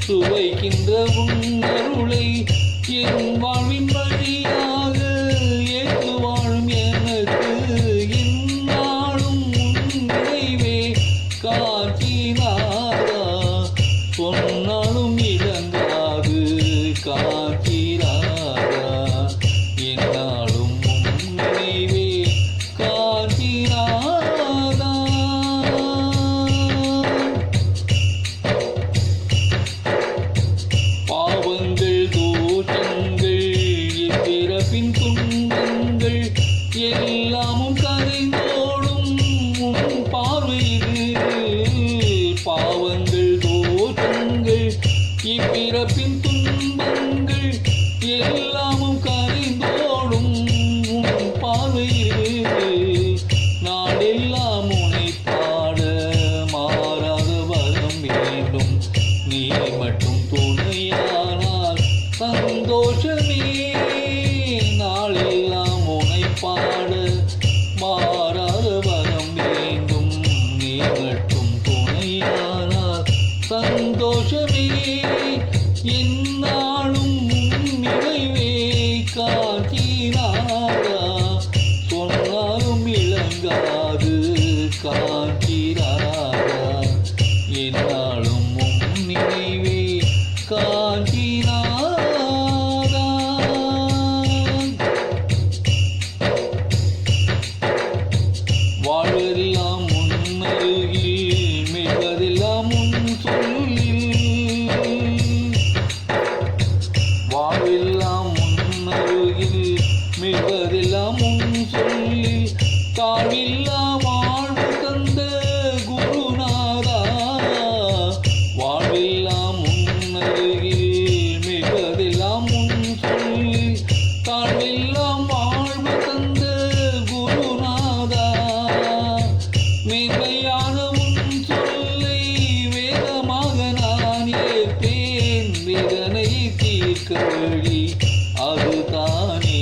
சுவைக்கின்ற உன்னருளை என் வாழ்வின் வழியாக ஏற்று வாழும் எனக்கு இந்நாளும் நினைவே காட்சினாரா சொன்னாலும் இழங்காது காட்சினாரா என்னாலும் நினைவே காட்சினாரா பாவங்கள் தோஷங்கள் இப்பிறப்பின் துன்பங்கள் எல்லாமும் கரைந்தோடும் உன் பார்வையில் பாவங்கள் தோஷங்கள் இப்பிறப்பின் துன்பங்கள் எல்லாமும் கரைந்தோடும் உன் பார்வையில் நாடெல்லாம் உனை பாட மாறாத வரம் வேண்டும் நீ மட்டும் துணையானால் சந்தோஷமே நாளெல்லாம் உனை பாட மாறாத வரம் வேண்டும் நீ மட்டும் துணையானால் சந்தோஷமே என்னாலும் நிறைவே காட்சினாரா சொன்னாலும் இழங்காது காட்சினாரா என்னாலும் நினைவே காட்சினாரா வாழ்வதெல்லாம் முன்னருகில் மிகதெல்லாம் முன் சொல்லில் வாழ்வெல்லாம் முன்னருகில் மிகதெல்லாம் முன் சொல்லில் தாழ்வில்லா வாழ்வு தந்த குருநாதா வாழ்வெல்லாம் முன்னருகில் மிகதெல்லாம் முன் சொல்லில் தாழ்வெல்லாம் வாழ்வு தந்த குருநாதா மென்மையான உன் சொல்லை வேதமாக நான் ஏற்பேன் வேதனை தீர்க்க வழி அதுதானே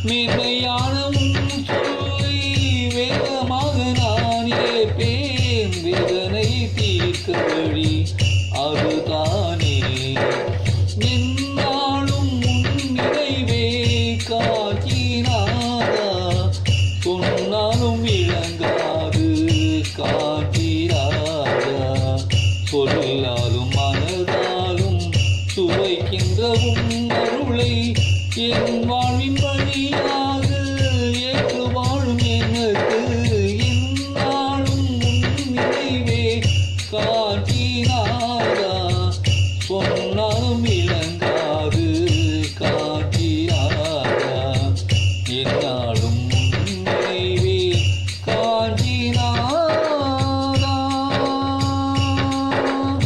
மென்மையான உன் சொல்லை வேதமாக நான் ஏற்பேன் வேதனை தீர்க்க வழி அதுதானே என்னாலும் உன் நிறைவே காட்சினாரா சொன்னாலும் இழங்காது காட்சினாரா சொல்லாலும் மனதாலும் சுவைக்கின்ற உன் அருளை என்